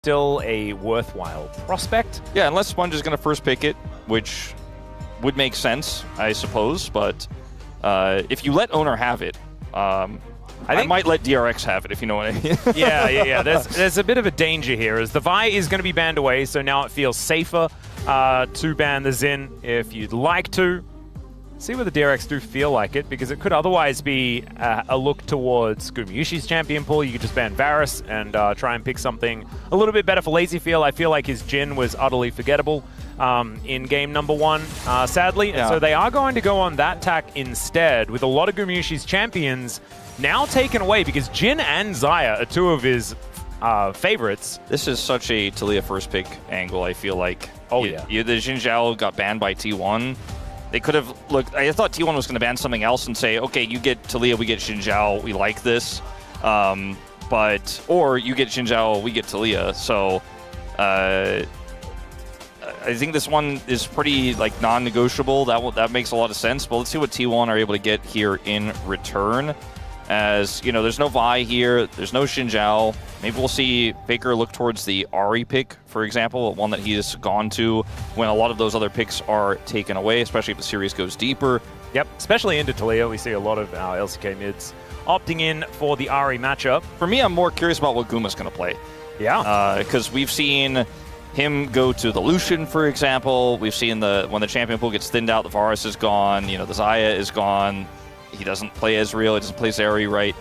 still a worthwhile prospect. Yeah, unless Sponge is going to first pick it, which would make sense, I suppose. But if you let Owner have it, I might let DRX have it, if you know what I mean. yeah. There's a bit of a danger here, as the Vi is going to be banned away, so now it feels safer to ban the Xin if you'd like to. See whether DRX do feel like it, because it could otherwise be a look towards Gumyushi's champion pool. You could just ban Varus and try and pick something a little bit better for Lazy Feel. I feel like his Jhin was utterly forgettable in game number 1, sadly. Yeah. And so they are going to go on that tack instead, with a lot of Gumyushi's champions now taken away, because Jhin and Xayah are two of his favorites. This is such a Taliyah first pick angle, I feel like. Oh, the Xin Zhao got banned by T1. They could have looked. I thought T1 was going to ban something else and say, okay, you get Taliyah, we get Xin Zhao, we like this. Or you get Xin Zhao, we get Taliyah. So I think this one is pretty like non-negotiable. That makes a lot of sense. But let's see what T1 are able to get here in return. As you know, there's no Vi here, there's no Xin Zhao. Maybe we'll see Faker look towards the Ahri pick, for example, one that he has gone to when a lot of those other picks are taken away, especially if the series goes deeper. Yep, especially into Taliyah, we see a lot of our LCK mids opting in for the Ahri matchup. For me, I'm more curious about what Guma's going to play. Yeah. Because we've seen him go to the Lucian, for example. We've seen when the champion pool gets thinned out, the Varus is gone, the Xayah is gone. He doesn't play Ezreal, he doesn't play Zeri, right?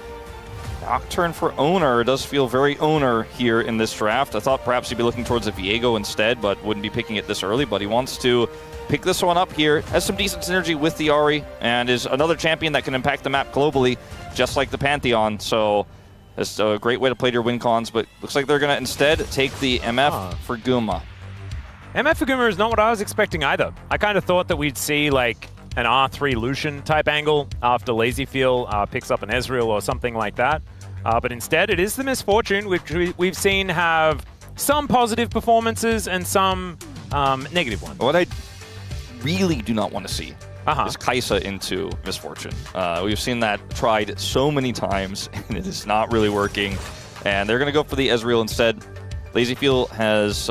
Nocturne for Owner does feel very Owner here in this draft. I thought perhaps he'd be looking towards a Viego instead, but wouldn't be picking it this early. But he wants to pick this one up here. Has some decent synergy with the Ahri, and is another champion that can impact the map globally, just like the Pantheon. So it's a great way to play your win cons, but looks like they're going to instead take the MF for Guma. MF for Guma is not what I was expecting either. I kind of thought that we'd see like an R3 Lucian type angle after Lazy Feel picks up an Ezreal or something like that. But instead, it is the Misfortune, which we've seen have some positive performances and some negative ones. What I really do not want to see is Kai'Sa into Misfortune. We've seen that tried so many times, and it is not really working. And they're going to go for the Ezreal instead. Lazy Feel has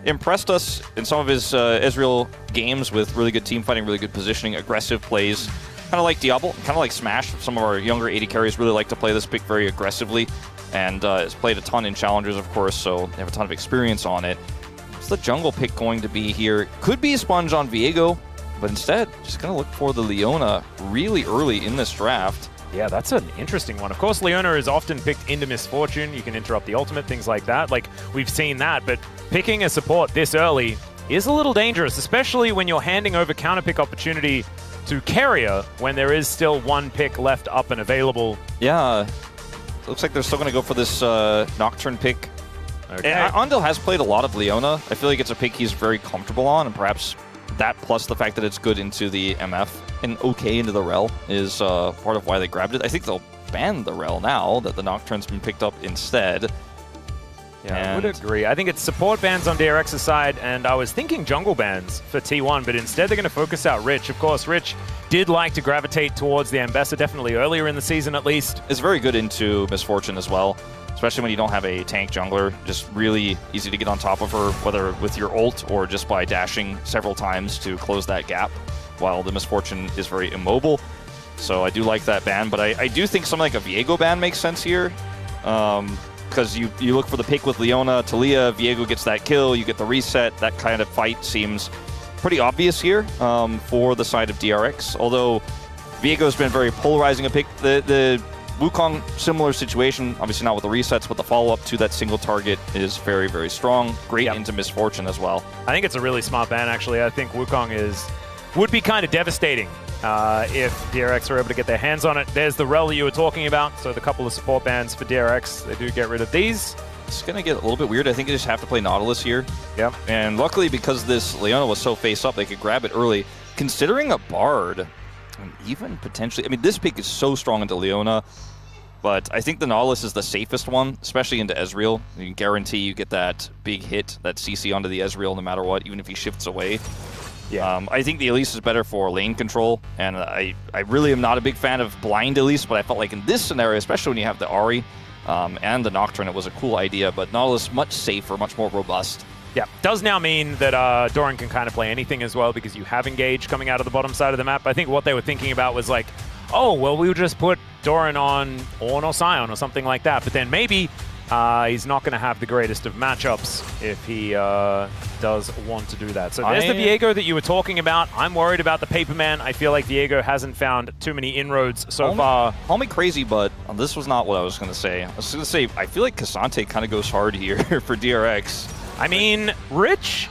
impressed us in some of his Ezreal games with really good team fighting, really good positioning, aggressive plays. Kind of like Diablo, kind of like Smash. Some of our younger AD carries really like to play this pick very aggressively, and has played a ton in challengers, of course, so they have a ton of experience on it. What's the jungle pick going to be here? Could be Sponge on Viego, but instead, just going to look for the Leona really early in this draft. Yeah, that's an interesting one. Of course, Leona is often picked into Misfortune. You can interrupt the ultimate, things like that. Like, we've seen that, but picking a support this early is a little dangerous, especially when you're handing over counter pick opportunity to Carrier when there is still one pick left up and available. Yeah, it looks like they're still going to go for this Nocturne pick. Okay. Andel has played a lot of Leona. I feel like it's a pick he's very comfortable on, and perhaps that plus the fact that it's good into the MF and okay into the Rel is part of why they grabbed it. I think they'll ban the Rel now that the Nocturne's been picked up instead. Yeah, I would agree. I think it's support bans on DRX's side, and I was thinking jungle bans for T1, but instead they're going to focus out Rich. Of course, Rich did like to gravitate towards the Ambassador, definitely earlier in the season at least. It's very good into Misfortune as well, especially when you don't have a tank jungler. Just really easy to get on top of her, whether with your ult or just by dashing several times to close that gap, while the Misfortune is very immobile. So I do like that ban, but I do think something like a Viego ban makes sense here. Because you look for the pick with Leona, Taliyah, Viego gets that kill, you get the reset. That kind of fight seems pretty obvious here for the side of DRX. Although Viego's been very polarizing a pick. The Wukong, similar situation, obviously not with the resets, but the follow-up to that single target is very, very strong. Great into Misfortune as well. I think it's a really smart ban, actually. I think Wukong would be kind of devastating if DRX are able to get their hands on it. There's the Rel you were talking about, so the couple of support bans for DRX, they do get rid of these. It's going to get a little bit weird. I think you just have to play Nautilus here. Yep. And luckily, because this Leona was so face-up, they could grab it early. Considering a Bard, and even potentially... I mean, this pick is so strong into Leona, but I think the Nautilus is the safest one, especially into Ezreal. You can guarantee you get that big hit, that CC onto the Ezreal no matter what, even if he shifts away. Yeah. I think the Elise is better for lane control, and I really am not a big fan of blind Elise, but I felt like in this scenario, especially when you have the Ahri, and the Nocturne, it was a cool idea, but Nautilus much safer, much more robust. Yeah, does now mean that Doran can kind of play anything as well because you have Engage coming out of the bottom side of the map. I think what they were thinking about was like, oh, well, we'll just put Doran on Ornn or Sion or something like that. But then maybe he's not going to have the greatest of matchups if he does want to do that. So there's the Viego that you were talking about. I'm worried about the Paperman. I feel like Viego hasn't found too many inroads so far. Call me crazy, but this was not what I was going to say. I was going to say, I feel like Cassante kind of goes hard here for DRX. I mean, Rich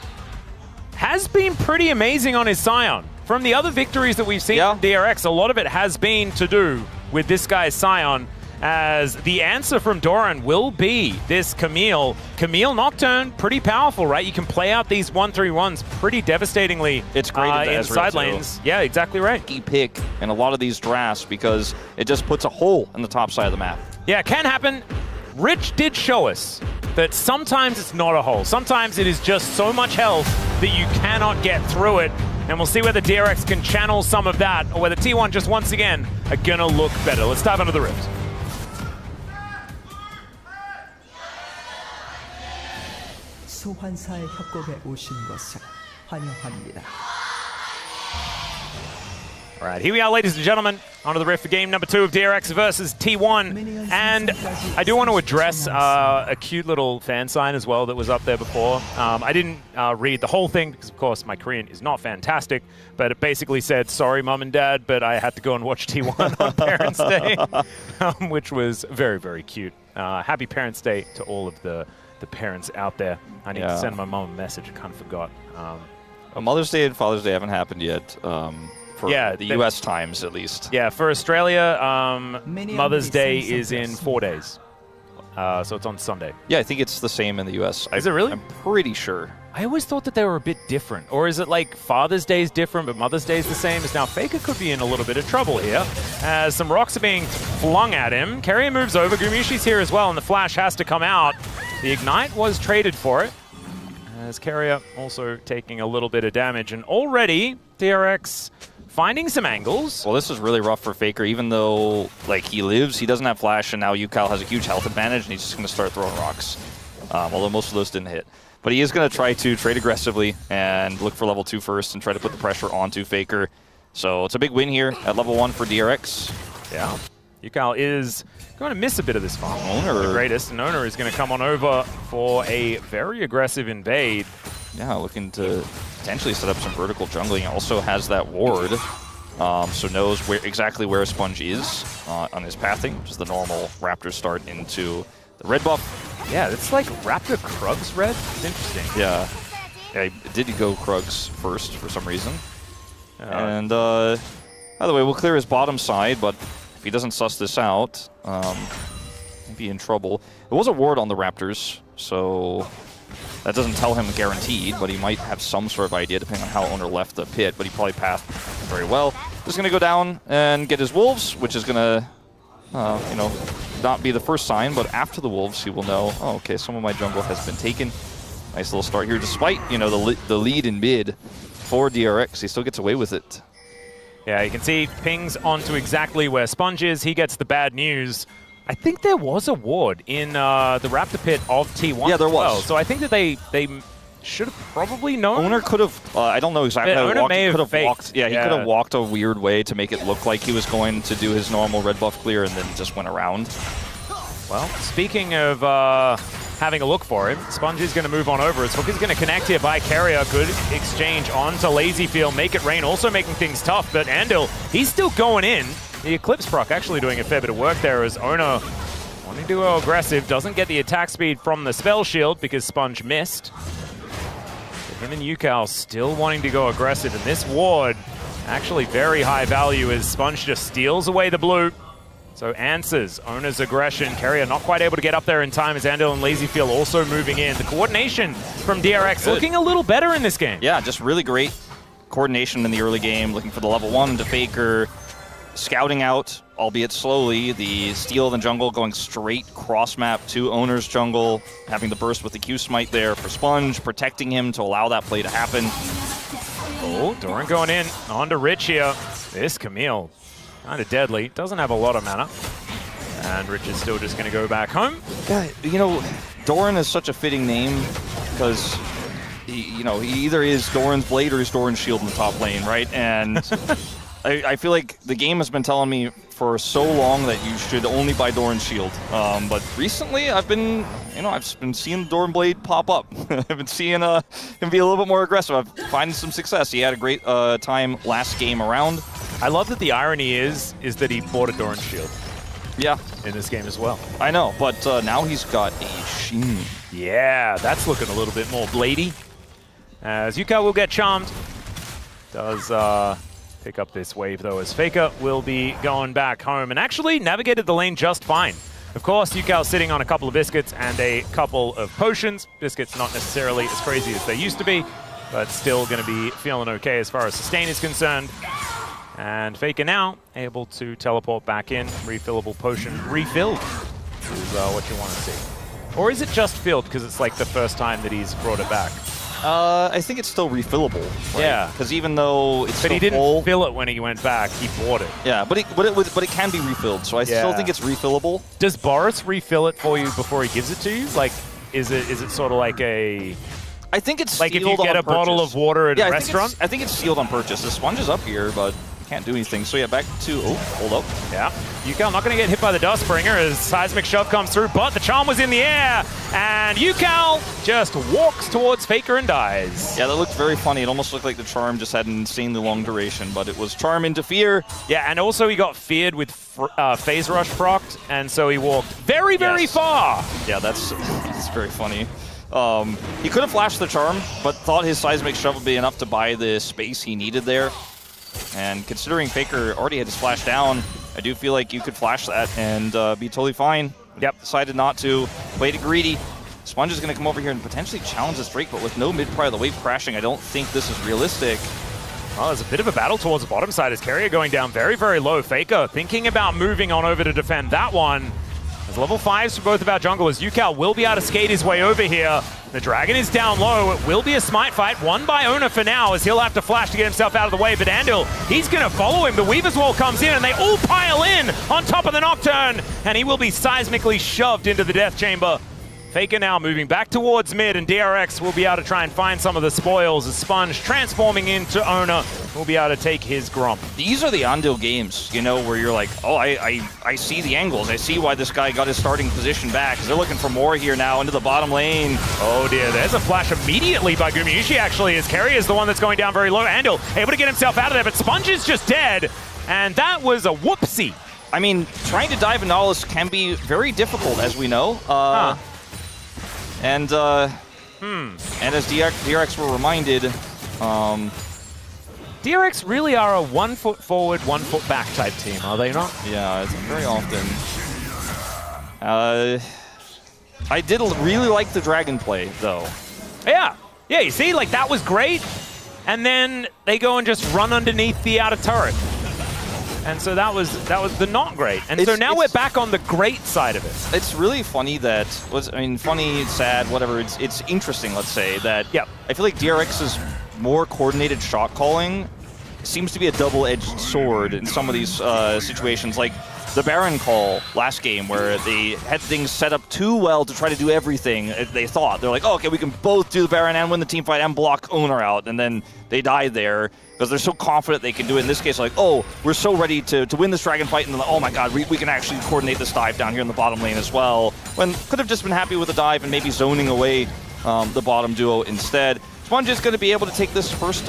has been pretty amazing on his Sion. From the other victories that we've seen from DRX, a lot of it has been to do with this guy's Sion, as the answer from Doran will be this Camille. Camille Nocturne, pretty powerful, right? You can play out these 1-3-1s pretty devastatingly. It's great in side lanes. Yeah, exactly right. Key pick in a lot of these drafts because it just puts a hole in the top side of the map. Yeah, it can happen. Rich did show us that sometimes it's not a hole. Sometimes it is just so much health that you cannot get through it. And we'll see whether DRX can channel some of that or whether T1 just once again are going to look better. Let's dive into the Rift. 소환사의 협곡에 오신 것을 환영합니다. All right, here we are, ladies and gentlemen, onto the Rift for game number 2 of DRX versus T1. And I do want to address a cute little fan sign as well that was up there before. I didn't read the whole thing because, of course, my Korean is not fantastic, but it basically said, sorry, Mom and Dad, but I had to go and watch T1 on Parents' Day, which was very, very cute. Happy Parents' Day to all of the parents out there. I need to send my mom a message. I kind of forgot. Mother's Day and Father's Day haven't happened yet. For the US times, at least. Yeah, for Australia, Mother's Day is in 4 days. So it's on Sunday. Yeah, I think it's the same in the US. Is it really? I'm pretty sure. I always thought that they were a bit different. Or is it like Father's Day is different, but Mother's Day is the same? As now Faker could be in a little bit of trouble here, as some rocks are being flung at him. Carrier moves over. Gumishi's here as well, and the flash has to come out. The Ignite was traded for it, as Carrier also taking a little bit of damage. And already, DRX finding some angles. Well, this is really rough for Faker, even though like he lives, he doesn't have flash, and now Yukal has a huge health advantage, and he's just going to start throwing rocks. Although most of those didn't hit. But he is going to try to trade aggressively and look for level 2 first and try to put the pressure onto Faker. So it's a big win here at level 1 for DRX. Yeah. Yukal is going to miss a bit of this farm. Owner. The greatest, and Owner is going to come on over for a very aggressive invade. Yeah, looking to potentially set up some vertical jungling. Also has that ward, so knows exactly where Sponge is on his pathing, which is the normal Raptor start into the red buff. Yeah, it's like Raptor Krugs red. It's interesting. Yeah, I did go Krugs first for some reason. And by the way, we'll clear his bottom side, but if he doesn't suss this out, he'll be in trouble. It was a ward on the Raptors, so that doesn't tell him guaranteed, but he might have some sort of idea depending on how Owner left the pit, but he probably pathed very well. Just going to go down and get his Wolves, which is going to, you know, not be the first sign, but after the Wolves, he will know, oh, okay, some of my jungle has been taken. Nice little start here, despite, you know, the lead in mid for DRX. He still gets away with it. Yeah, you can see pings onto exactly where Sponge is. He gets the bad news. I think there was a ward in the Raptor pit of T1. Yeah, there was. Well. So I think that they should have probably known. Owner could have, I don't know exactly how he walked. He could have walked. Yeah, he could have walked a weird way to make it look like he was going to do his normal red buff clear and then just went around. Well, speaking of having a look for him, Sponge is going to move on over. His hook is going to connect here by Carrier. Good exchange onto Lazyfield. Make it rain, also making things tough. But Andil, he's still going in. The Eclipse proc actually doing a fair bit of work there as Owner wanting to go aggressive. Doesn't get the attack speed from the spell shield because Sponge missed. But him and Yukal still wanting to go aggressive. And this ward, actually very high value as Sponge just steals away the blue. So answers Owner's aggression. Carrier not quite able to get up there in time as Andil and Lazyfield also moving in. The coordination from DRX looking a little better in this game. Yeah, just really great coordination in the early game. Looking for the level 1 to Faker. Scouting out, albeit slowly, the steal of the jungle, going straight cross-map to Owner's jungle, having the burst with the Q-Smite there for Sponge, protecting him to allow that play to happen. Oh, Doran going in, on to Rich here. This Camille, kind of deadly, doesn't have a lot of mana. And Rich is still just going to go back home. Yeah, you know, Doran is such a fitting name because, he either is Doran's Blade or he's Doran's Shield in the top lane, right? And I feel like the game has been telling me for so long that you should only buy Doran's Shield. But recently, I've been seeing the Doran Blade pop up. I've been seeing him be a little bit more aggressive. I'm finding some success. He had a great time last game around. I love that the irony is that he bought a Doran Shield. Yeah. In this game as well. I know, but now he's got a Sheen. Yeah, that's looking a little bit more bladey. As Yuka will get charmed. Does pick up this wave though, as Faker will be going back home and actually navigated the lane just fine. Of course, Yuka sitting on a couple of biscuits and a couple of potions. Biscuits not necessarily as crazy as they used to be, but still going to be feeling okay as far as sustain is concerned. And Faker now able to teleport back in. Refillable potion refilled is what you want to see. Or is it just filled because it's like the first time that he's brought it back? I think it's still refillable. Right? Yeah. Because even though it's But he didn't full, fill it when he went back. He bought it. Yeah, but it can be refilled, so I still think it's refillable. Does Boris refill it for you before he gives it to you? Like, is it sort of like a... I think it's like if you get a bottle of water at a restaurant? I think it's sealed on purchase. The sponge is up here, but can't do anything. So yeah, back to... Oh, hold up. Yeah. Yukal not going to get hit by the Dustbringer as Seismic Shove comes through, but the Charm was in the air, and Yukal just walks towards Faker and dies. Yeah, that looked very funny. It almost looked like the Charm just had an insanely long duration, but it was Charm into Fear. Yeah, and also he got feared with Phase Rush procced, and so he walked very, very far. Yeah, that's very funny. He could have flashed the Charm, but thought his Seismic Shove would be enough to buy the space he needed there. And considering Faker already had his flash down, I do feel like you could flash that and be totally fine. Yep. Decided not to. Played it greedy. Sponge is going to come over here and potentially challenge this Drake, but with no mid-pry of the wave crashing, I don't think this is realistic. Well, there's a bit of a battle towards the bottom side as Carrier going down very, very low. Faker thinking about moving on over to defend that one. As level 5s for both of our junglers, Yukal will be able to skate his way over here. The Dragon is down low. It will be a smite fight, won by Ona for now, as he'll have to flash to get himself out of the way. But Andil, he's going to follow him. The Weaver's Wall comes in, and they all pile in on top of the Nocturne, and he will be seismically shoved into the Death Chamber. Faker now moving back towards mid, and DRX will be able to try and find some of the spoils as Sponge transforming into Ona will be able to take his Gromp. These are the Andil games, you know, where you're like, oh, I see the angles. I see why this guy got his starting position back, because they're looking for more here now into the bottom lane. Oh dear, there's a flash immediately by Gumayusi actually, as Carrier is the one that's going down very low. Andil able to get himself out of there, but Sponge is just dead, and that was a whoopsie. I mean, trying to dive Nautilus can be very difficult, as we know. And as DRX were reminded, DRX really are a 1 foot forward, 1 foot back type team, are they not? Yeah, it's very often. I did really like the Dragon play, though. Yeah, you see, like that was great, and then they go and just run underneath the outer turret. And so that was the not great. And so now we're back on the great side of it. It's really funny that, funny, sad, whatever, it's interesting, let's say, that I feel like DRX's more coordinated shot calling seems to be a double-edged sword in some of these situations. Like the Baron call last game where they had things set up too well to try to do everything they thought. They're like, oh, okay, we can both do the Baron and win the team fight and block Owner out. And then they died there because they're so confident they can do it. In this case, like, oh, we're so ready to win this Dragon fight, and then, oh my god, we can actually coordinate this dive down here in the bottom lane as well. When could have just been happy with the dive and maybe zoning away the bottom duo instead. Sponge is going to be able to take this first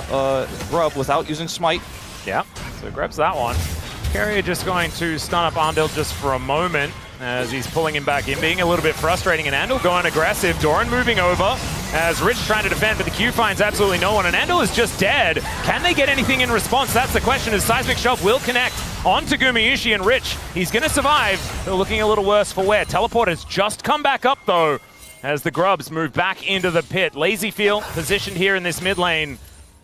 grub without using Smite. Yeah, so grabs that one. Carrier just going to stun up Andil just for a moment as he's pulling him back in, being a little bit frustrating, and Andil going aggressive. Doran moving over as Rich trying to defend, but the Q finds absolutely no one, and Andil is just dead. Can they get anything in response? That's the question, as Seismic Shove will connect onto Gumayusi, and Rich, he's going to survive. They're looking a little worse for wear. Teleport has just come back up, though, as the Grubs move back into the pit. Lazy Feel positioned here in this mid lane.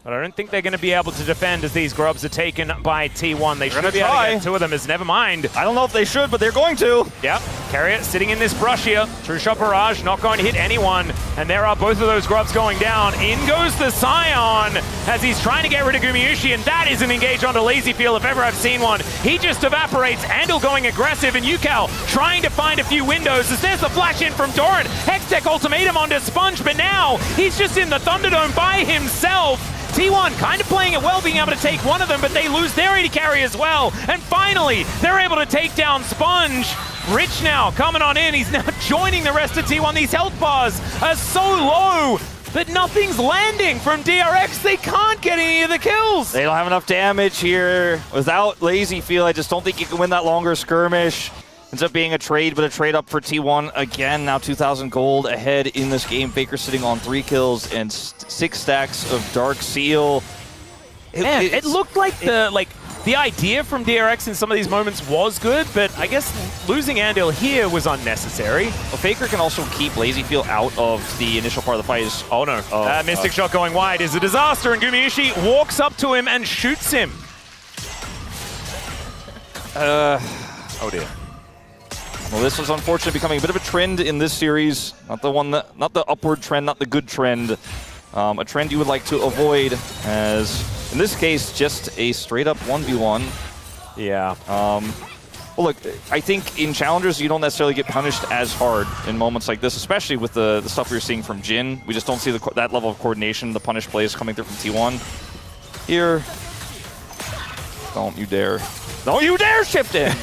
But I don't think they're going to be able to defend as these grubs are taken by T1. They should be able try. to get two of them, as never mind. I don't know if they should, but they're going to. Yep, Carrier sitting in this brush here. True Shot Barrage not going to hit anyone. And there are both of those grubs going down. In goes the Scion as he's trying to get rid of Gumayusi, and that is an engage onto Lazy Feel if ever I've seen one. He just evaporates. Andal going aggressive, and Yukal trying to find a few windows as there's the flash in from Doran. Hextech ultimatum onto Sponge, but now he's just in the Thunderdome by himself. T1 kind of playing it well, being able to take one of them, but they lose their AD carry as well. And finally, they're able to take down Sponge. Rich now coming on in. He's now joining the rest of T1. These health bars are so low, but nothing's landing from DRX. They can't get any of the kills. They don't have enough damage here. Without Lazy Feel, I just don't think you can win that longer skirmish. Ends up being a trade, but a trade up for T1 again. Now 2,000 gold ahead in this game. Faker sitting on 3 kills and 6 stacks of Dark Seal. Man, it looked like the idea from DRX in some of these moments was good, but I guess losing Andal here was unnecessary. Well, Faker can also keep Lazy Feel out of the initial part of the fight. Oh no, Mystic Shot going wide is a disaster, and Gumayusi walks up to him and shoots him. Oh dear. Well, this was unfortunately becoming a bit of a trend in this series. Not the upward trend, not the good trend. A trend you would like to avoid, as in this case, just a straight up 1v1. Yeah. Well, look, I think in challengers you don't necessarily get punished as hard in moments like this, especially with the stuff we're seeing from Jin. We just don't see that level of coordination, the punish plays coming through from T1. Here, don't you dare. Don't you dare shift in!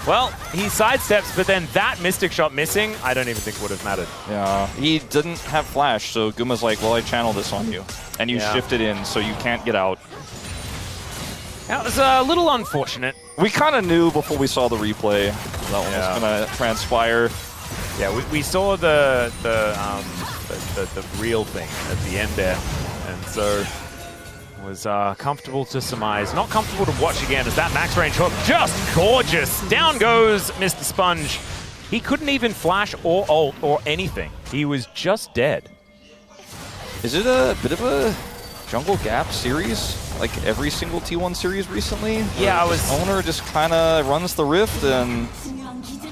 Well, he sidesteps, but then that Mystic Shot missing, I don't even think would have mattered. Yeah, he didn't have flash, so Guma's like, well, I channeled this on you. And you shifted in, so you can't get out. That was a little unfortunate. We kind of knew before we saw the replay that one was going to transpire. Yeah, we saw the real thing at the end there, and so was comfortable to surmise. Not comfortable to watch again as that max range hook, just gorgeous. Down goes Mr. Sponge. He couldn't even flash or ult or anything. He was just dead. Is it a bit of a jungle gap series? Like every single T1 series recently? Yeah, Owner just kind of runs the rift, and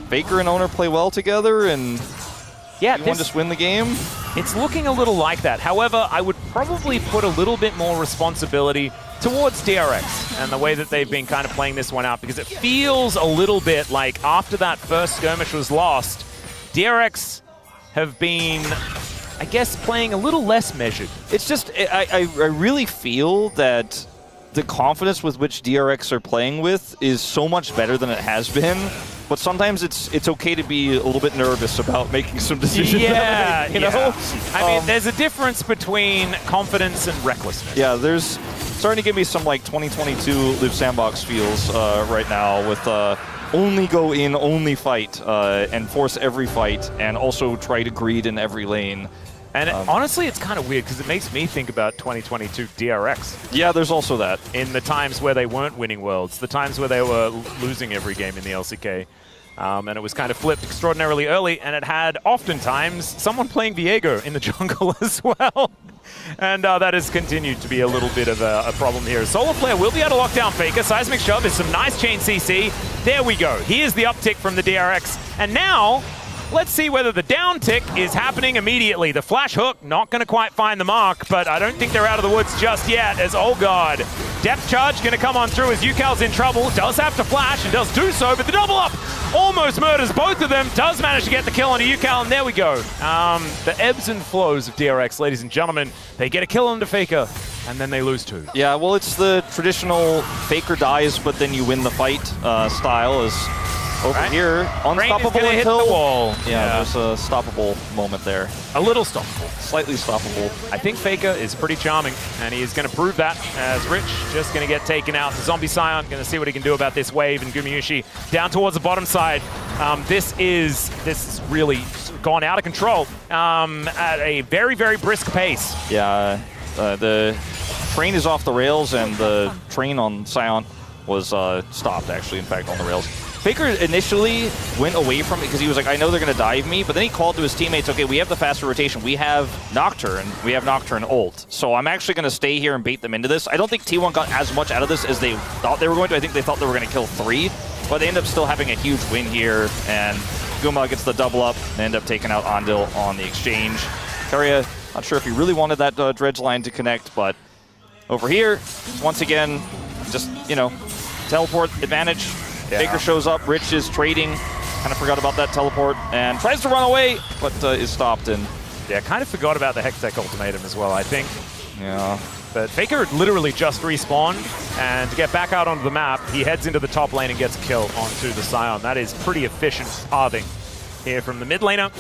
Faker and Owner play well together, and T1 just win the game? It's looking a little like that. However, I would probably put a little bit more responsibility towards DRX and the way that they've been kind of playing this one out, because it feels a little bit like after that first skirmish was lost, DRX have been, I guess, playing a little less measured. It's just, I really feel that the confidence with which DRX are playing with is so much better than it has been. But sometimes it's okay to be a little bit nervous about making some decisions. Yeah, you know? I mean, there's a difference between confidence and recklessness. Yeah, there's starting to give me some like 2022 Live Sandbox feels right now with only go in, only fight, and force every fight, and also try to greed in every lane. And honestly, it's kind of weird because it makes me think about 2022 DRX. Yeah, there's also that. In the times where they weren't winning Worlds, the times where they were losing every game in the LCK. And it was kind of flipped extraordinarily early, and it had oftentimes someone playing Viego in the jungle as well. And that has continued to be a little bit of a problem here. Solo player will be able to lock down Faker. Seismic Shove is some nice chain CC. There we go. Here's the uptick from the DRX. And now, let's see whether the down tick is happening immediately. The flash hook, not going to quite find the mark, but I don't think they're out of the woods just yet, as, oh god, depth charge going to come on through as Yukal's in trouble. Does have to flash and does do so, but the double up almost murders both of them. Does manage to get the kill onto Yukal, and there we go. The ebbs and flows of DRX, ladies and gentlemen. They get a kill onto Faker, and then they lose 2. Yeah, well, it's the traditional Faker dies, but then you win the fight style. Is over here, unstoppable until hit the wall. Yeah, there's a stoppable moment there. A little stoppable. Slightly stoppable. I think Faker is pretty charming, and he's going to prove that as Rich just going to get taken out. The Zombie Scion going to see what he can do about this wave, and Gumayusi down towards the bottom side. This is really gone out of control at a very, very brisk pace. Yeah, the train is off the rails, and the train on Scion was stopped, actually, in fact, on the rails. Faker initially went away from it because he was like, I know they're going to dive me, but then he called to his teammates, okay, we have the faster rotation. We have Nocturne. We have Nocturne ult. So I'm actually going to stay here and bait them into this. I don't think T1 got as much out of this as they thought they were going to. I think they thought they were going to kill 3, but they end up still having a huge win here, and Guma gets the double up and end up taking out Andil on the exchange. Keria, not sure if he really wanted that dredge line to connect, but over here, once again, just, you know, teleport advantage. Yeah. Faker shows up, Rich is trading, kind of forgot about that teleport, and tries to run away, but is stopped. And yeah, kind of forgot about the Hextech ultimatum as well, I think. Yeah. But Faker literally just respawned, and to get back out onto the map, he heads into the top lane and gets a kill onto the Scion. That is pretty efficient pathing here from the mid laner.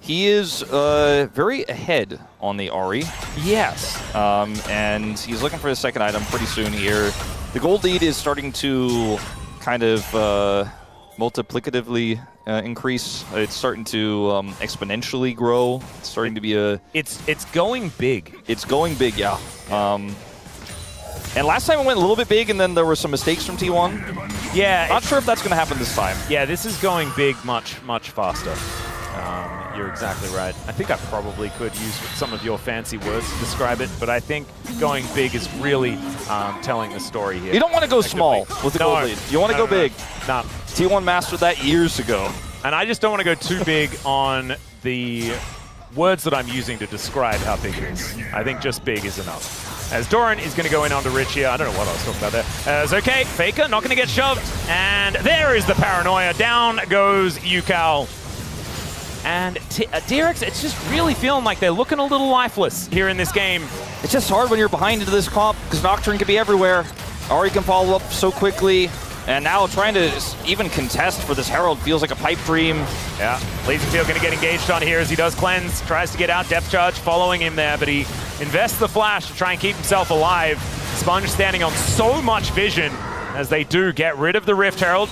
He is very ahead on the Ahri. Yes. And he's looking for his second item pretty soon here. The gold lead is starting to kind of multiplicatively increase. It's starting to exponentially grow. It's starting to be a... It's going big. It's going big, yeah. And last time it went a little bit big, and then there were some mistakes from T1. Yeah. Not sure if that's going to happen this time. Yeah, this is going big much, much faster. You're exactly right. I think I probably could use some of your fancy words to describe it, but I think going big is really telling the story here. You don't want to go small with the gold lead. You want to go big. No. T1 mastered that years ago. And I just don't want to go too big on the words that I'm using to describe how big it is. I think just big is enough. As Doran is going to go in onto Rich here. I don't know what I was talking about there. As okay, Faker not going to get shoved. And there is the paranoia. Down goes Yukal. And DRX, it's just really feeling like they're looking a little lifeless here in this game. It's just hard when you're behind into this comp because Nocturne can be everywhere. Ahri can follow up so quickly. And now trying to even contest for this Herald feels like a pipe dream. Yeah, Lazyfield going to get engaged on here as he does cleanse. Tries to get out, depth charge following him there, but he invests the flash to try and keep himself alive. Sponge standing on so much vision as they do get rid of the Rift Herald.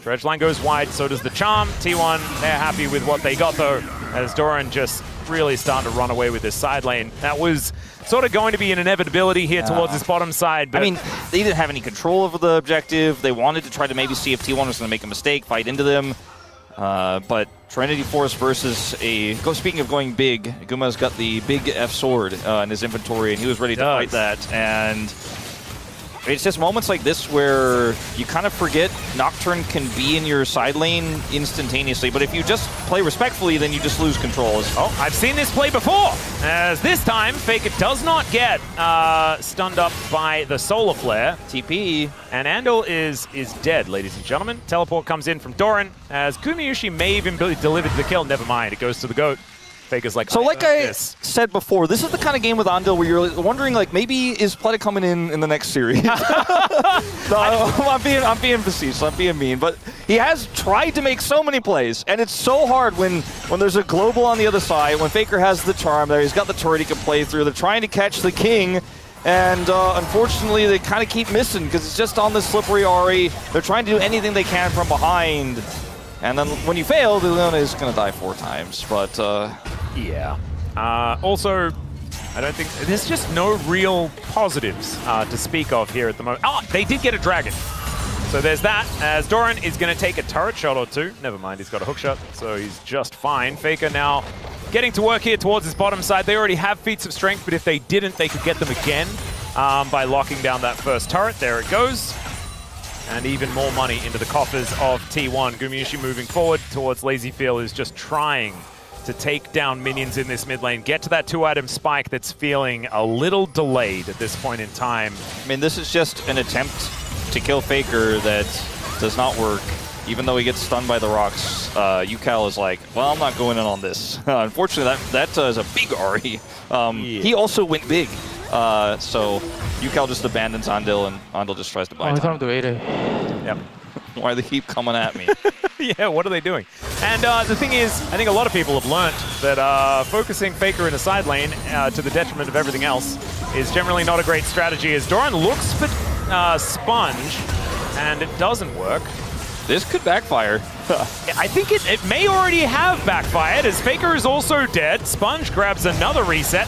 Dredge line goes wide, so does the Charm. T1, they're happy with what they got though, as Doran just really starting to run away with this side lane. That was sort of going to be an inevitability here towards this bottom side. But I mean, they didn't have any control over the objective. They wanted to try to maybe see if T1 was going to make a mistake, fight into them. But Trinity Force versus a... Speaking of going big, Guma's got the big F sword in his inventory, and he was ready to fight that. And it's just moments like this where you kind of forget Nocturne can be in your side lane instantaneously, but if you just play respectfully, then you just lose control. Oh, I've seen this play before, as this time, Faker does not get stunned up by the Solar Flare. TP. And Andil is dead, ladies and gentlemen. Teleport comes in from Doran, as Kumiushi may even delivered the kill. Never mind, it goes to the GOAT. Faker's like, so like I said before, this is the kind of game with Andil where you're wondering, like, maybe is Pleta coming in the next series? No, I'm being facetious, I'm being mean, but he has tried to make so many plays, and it's so hard when there's a global on the other side, when Faker has the charm there, he's got the turret he can play through, they're trying to catch the king, and unfortunately they kind of keep missing because it's just on this slippery Ahri. They're trying to do anything they can from behind. And then when you fail, the Leona is going to die 4 times, but... yeah. Also, I don't think... There's just no real positives to speak of here at the moment. Oh, they did get a dragon. So there's that, as Doran is going to take a turret shot or 2. Never mind, he's got a hook shot, so he's just fine. Faker now getting to work here towards his bottom side. They already have feats of strength, but if they didn't, they could get them again by locking down that first turret. There it goes. And even more money into the coffers of T1. Gumiushi moving forward towards Lazyfield, who's just trying to take down minions in this mid lane. Get to that 2-item spike that's feeling a little delayed at this point in time. I mean, this is just an attempt to kill Faker that does not work. Even though he gets stunned by the rocks, Yukal is like, well, I'm not going in on this. Unfortunately, that is a big Ahri. He also went big. So Yukal just abandons Andil, and Andil just tries to buy time. Yep. Why they keep coming at me? Yeah, what are they doing? And the thing is, I think a lot of people have learnt that focusing Faker in a side lane to the detriment of everything else is generally not a great strategy, as Doran looks for Sponge, and it doesn't work. This could backfire. I think it may already have backfired, as Faker is also dead. Sponge grabs another reset.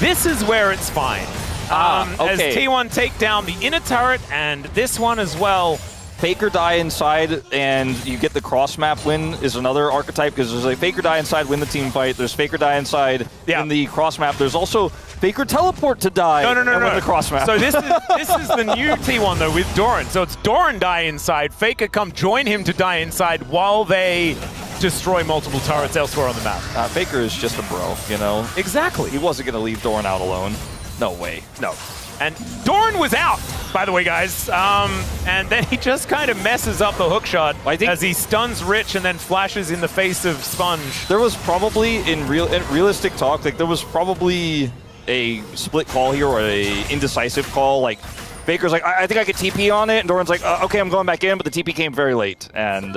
This is where it's fine. Okay. As T1 take down the inner turret and this one as well. Faker die inside and you get the cross map win is another archetype, because there's like Faker die inside, win the team fight. There's Faker die inside in the cross map. There's also Faker teleport to die and win the cross map. So this is the new T1 though with Doran. So it's Doran die inside, Faker come join him to die inside while they destroy multiple turrets elsewhere on the map. Faker is just a bro, you know? Exactly. He wasn't going to leave Doran out alone. No way. No. And Doran was out, by the way, guys. And then he just kind of messes up the hook shot as he stuns Rich and then flashes in the face of Sponge. There was probably, in realistic talk, like there was probably a split call here or a indecisive call. Like Faker's like, I think I could TP on it, and Doran's like, okay, I'm going back in, but the TP came very late. And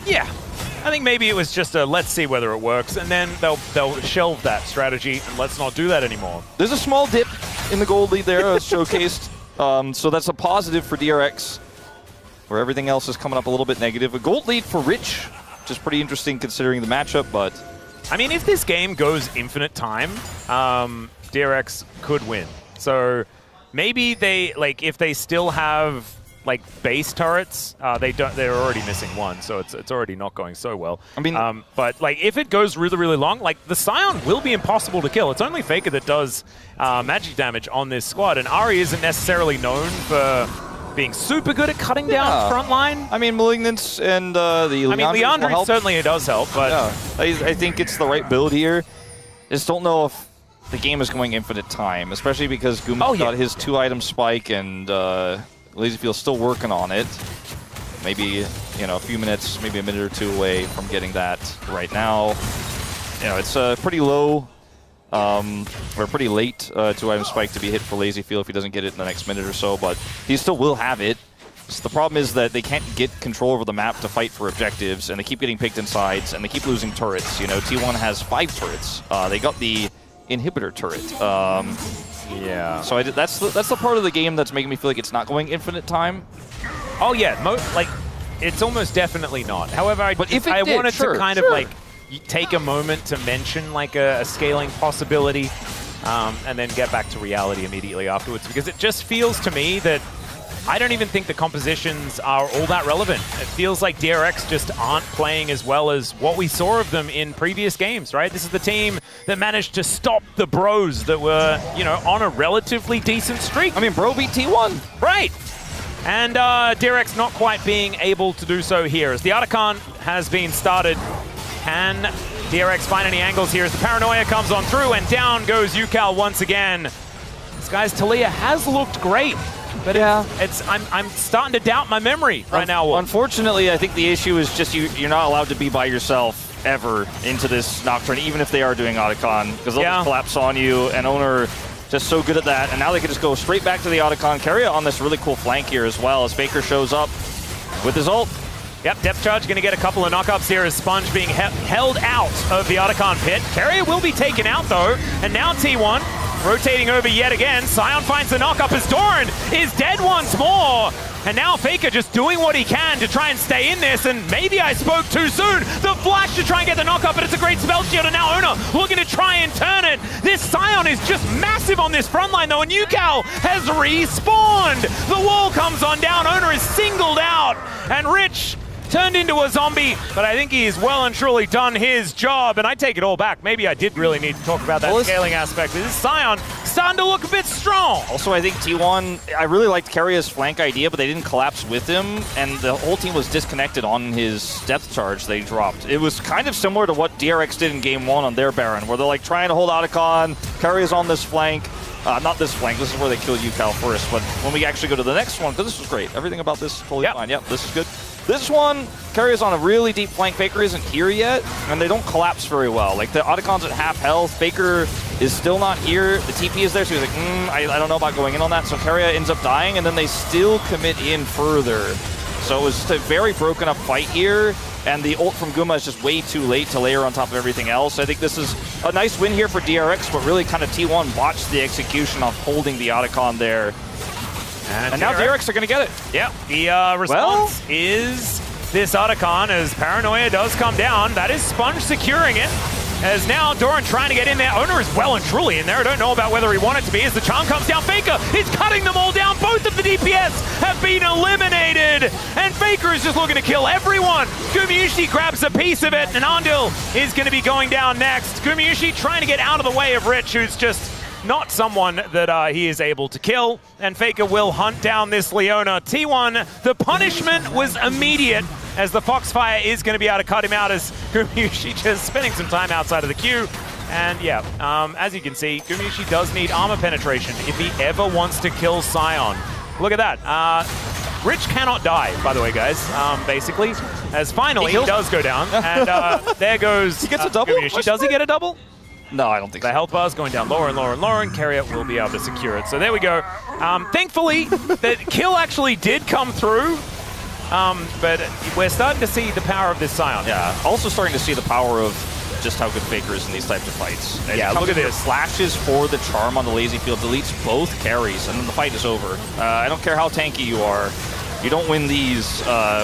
yeah. I think maybe it was just a let's see whether it works, and then they'll shelve that strategy and let's not do that anymore. There's a small dip in the gold lead there as showcased, so that's a positive for DRX, where everything else is coming up a little bit negative. A gold lead for Rich, which is pretty interesting considering the matchup, but... I mean, if this game goes infinite time, DRX could win. So maybe they, like, if they still have... like base turrets, they're already missing one, so it's already not going so well. I mean, but like if it goes really, really long, like the Scion will be impossible to kill. It's only Faker that does magic damage on this squad, and Ari isn't necessarily known for being super good at cutting down front line. I mean, Malignance and the Leandri certainly does help, but I think it's the right build here. Just don't know if the game is going infinite time, especially because Guma got his 2-item spike and LazyFeel's still working on it. Maybe, you know, a few minutes, maybe a minute or two away from getting that right now. You know, it's pretty low, or pretty late 2-item spike to be hit for LazyFeel if he doesn't get it in the next minute or so, but he still will have it. So the problem is that they can't get control over the map to fight for objectives, and they keep getting picked in sides, and they keep losing turrets. You know, T1 has 5 turrets. They got the inhibitor turret. Yeah. So that's the part of the game that's making me feel like it's not going infinite time. Oh yeah, like it's almost definitely not. However, I wanted to kind of like take a moment to mention like a scaling possibility, and then get back to reality immediately afterwards, because it just feels to me that I don't even think the compositions are all that relevant. It feels like DRX just aren't playing as well as what we saw of them in previous games, right? This is the team that managed to stop the Bros that were, you know, on a relatively decent streak. I mean, Bro beat T1. Right. And DRX not quite being able to do so here. As the Otacon has been started, can DRX find any angles here as the Paranoia comes on through, and down goes Yukal once again. This guy's Talia has looked great. But I'm starting to doubt my memory right now. Unfortunately, I think the issue is just you're not allowed to be by yourself ever into this Nocturne, even if they are doing Otacon, because they'll just collapse on you, and Owner just so good at that. And now they can just go straight back to the Otacon. Keria on this really cool flank here as well, as Faker shows up with his ult. Yep, Depth Charge going to get a couple of knockups here as Sponge being held out of the Otacon pit. Keria will be taken out though, and now T1 rotating over yet again. Scion finds the knockup as Doran is dead once more. And now Faker just doing what he can to try and stay in this, and maybe I spoke too soon. The flash to try and get the knockup, but it's a great spell shield, and now Ona looking to try and turn it. This Scion is just massive on this front line though, and Yukal has respawned. The wall comes on down, Ona is singled out, and Rich turned into a zombie, but I think he's well and truly done his job, and I take it all back. Maybe I did really need to talk about that scaling aspect. This Scion starting to look a bit strong. Also, I think T1, I really liked Keria's flank idea, but they didn't collapse with him, and the whole team was disconnected on his depth charge they dropped. It was kind of similar to what DRX did in Game 1 on their Baron, where they're like trying to hold Otacon, Keria's on this flank. Not this flank, this is where they kill Yukal first, but when we actually go to the next one, because this was great. Everything about this is totally fine. Yep, this is good. This one, Keria's on a really deep flank. Faker isn't here yet, and they don't collapse very well. Like, the Otacon's at half health. Faker is still not here. The TP is there, so he's like, I don't know about going in on that. So Keria ends up dying, and then they still commit in further. So it was just a very broken up fight here, and the ult from Guma is just way too late to layer on top of everything else. I think this is a nice win here for DRX, but really kind of T1 botched the execution of holding the Otacon there. And now DRX are going to get it. Yep. The response is this Otacon as Paranoia does come down. That is Sponge securing it. As now Doran trying to get in there. Owner is well and truly in there. I don't know about whether he wanted to be as the charm comes down. Faker is cutting them all down. Both of the DPS have been eliminated. And Faker is just looking to kill everyone. Gumayusi grabs a piece of it, and Andil is going to be going down next. Gumayusi trying to get out of the way of Rich, who's just not someone that he is able to kill. And Faker will hunt down this Leona. T1, the punishment was immediate, as the Foxfire is going to be able to cut him out as Gumayusi just spending some time outside of the queue. And yeah, as you can see, Gumayusi does need armor penetration if he ever wants to kill Sion. Look at that. Rich cannot die, by the way, guys, basically, as finally he does go down. And there goes he gets a double? Gumayusi. Does he get a double? No, I don't think so. The health bar is going down lower and lower and lower, and Carrier will be able to secure it. So there we go. Thankfully, the kill actually did come through. But we're starting to see the power of this Sion. Yeah, also starting to see the power of just how good Faker is in these types of fights. And yeah, look at this. Slashes for the charm on the lazy field, deletes both carries, and then the fight is over. I don't care how tanky you are. You don't win these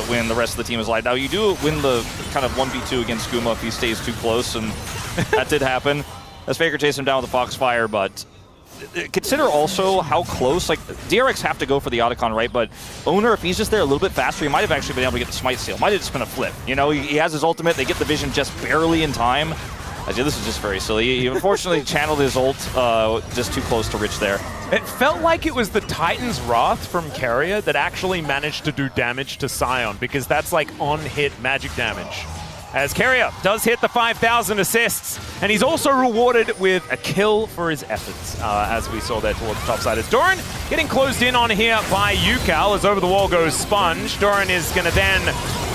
when the rest of the team is live. Now, you do win the kind of 1v2 against Guma if he stays too close, and that did happen. As Faker chased him down with the Foxfire, but consider also how close, like, DRX have to go for the Otacon, right? But Owner, if he's just there a little bit faster, he might have actually been able to get the Smite Seal. Might have just been a flip. You know, he has his ultimate, they get the vision just barely in time. This is just very silly. He unfortunately channeled his ult just too close to Rich there. It felt like it was the Titan's Wrath from Carrier that actually managed to do damage to Sion, because that's like on-hit magic damage. As Carrier does hit the 5,000 assists, and he's also rewarded with a kill for his efforts, as we saw there towards the top side. As Doran getting closed in on here by Yukal, as over the wall goes Sponge. Doran is going to then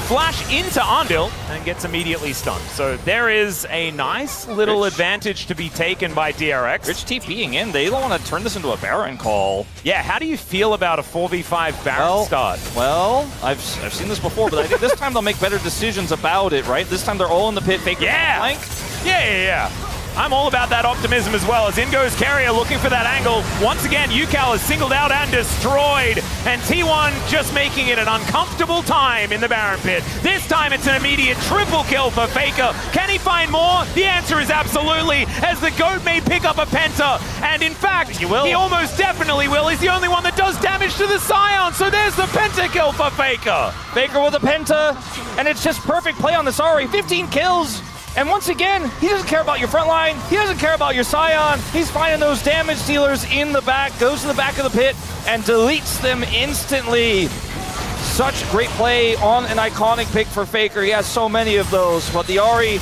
flash into Andil and gets immediately stunned. So there is a nice little advantage to be taken by DRX. Rich TPing in, they don't want to turn this into a Baron call. Yeah, how do you feel about a 4v5 Baron start? Well, I've seen this before, but I think this time they'll make better decisions about it, right? This time they're all in the pit, Faker flank. Yeah. I'm all about that optimism as well, as in goes Carrier looking for that angle. Once again, Yukal is singled out and destroyed, and T1 just making it an uncomfortable time in the Baron pit. This time it's an immediate triple kill for Faker. Can he find more? The answer is absolutely, as the GOAT may pick up a Penta, and in fact, he almost definitely will. He's the only one that does damage to the Sion, so there's the Pentakill for Faker. Faker with a Penta, and it's just perfect play on the Sari. 15 kills. And once again, he doesn't care about your front line. He doesn't care about your Sion. He's finding those damage dealers in the back, goes to the back of the pit, and deletes them instantly. Such great play on an iconic pick for Faker. He has so many of those. But the Ahri,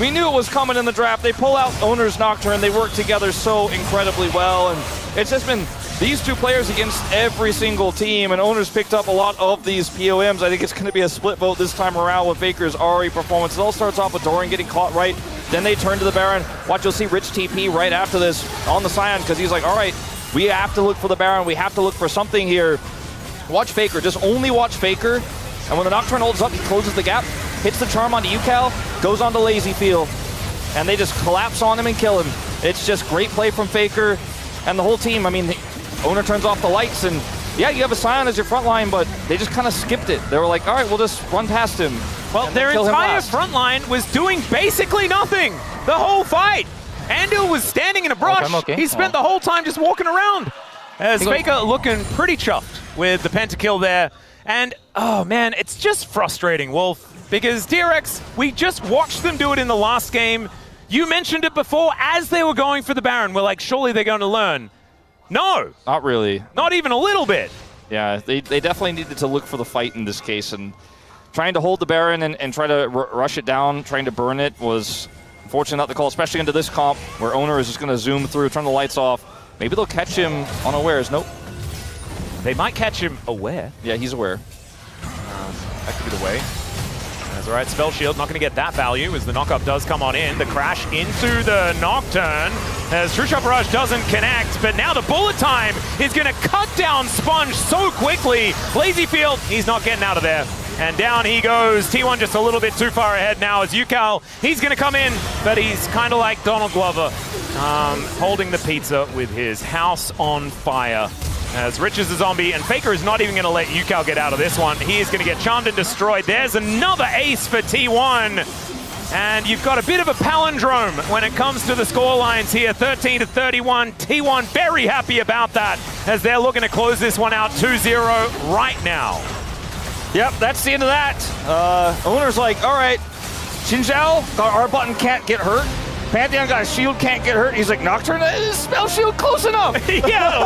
we knew it was coming in the draft. They pull out Owner's Nocturne. They work together so incredibly well. And it's just been these two players against every single team, and Owner's picked up a lot of these POMs. I think it's going to be a split vote this time around with Faker's Ahri performance. It all starts off with Doran getting caught right, then they turn to the Baron. Watch, you'll see Rich TP right after this on the Sion, because he's like, all right, we have to look for the Baron. We have to look for something here. Watch Faker, just only watch Faker. And when the Nocturne holds up, he closes the gap, hits the charm onto Yukal, goes on to Lazy Field, and they just collapse on him and kill him. It's just great play from Faker and the whole team. I mean, Owner turns off the lights, and yeah, you have a Sion as your front line, but they just kind of skipped it. They were like, all right, we'll just run past him. Well, their entire front line was doing basically nothing the whole fight. Andil was standing in a brush. He spent the whole time just walking around. As Faker looking pretty chuffed with the pentakill there. And, oh man, it's just frustrating, Wolf, because DRX, we just watched them do it in the last game. You mentioned it before as they were going for the Baron. We're like, surely they're going to learn. No. Not really. Not even a little bit. Yeah, they definitely needed to look for the fight in this case, and trying to hold the Baron and try to rush it down, trying to burn it was unfortunately not the call, especially into this comp where Owner is just going to zoom through, turn the lights off. Maybe they'll catch him unawares. Nope. They might catch him aware. Yeah, he's aware. That could be the way. That's all right. Spell Shield, not going to get that value as the knockup does come on in. The crash into the Nocturne as True Shot Barrage doesn't connect, but now the bullet time is going to cut down Sponge so quickly. Lazy Field, he's not getting out of there. And down he goes. T1 just a little bit too far ahead now as Yukal. He's going to come in, but he's kind of like Donald Glover, holding the pizza with his house on fire. As Rich is a zombie, and Faker is not even going to let Yukal get out of this one. He is going to get charmed and destroyed. There's another ace for T1. And you've got a bit of a palindrome when it comes to the score lines here. 13-31. T1 very happy about that as they're looking to close this one out 2-0 right now. Yep, that's the end of that. Owner's like, all right, Xinjiao got our button, can't get hurt. Pantheon got a shield, can't get hurt. He's like, Nocturne is spell shield close enough. Yeah.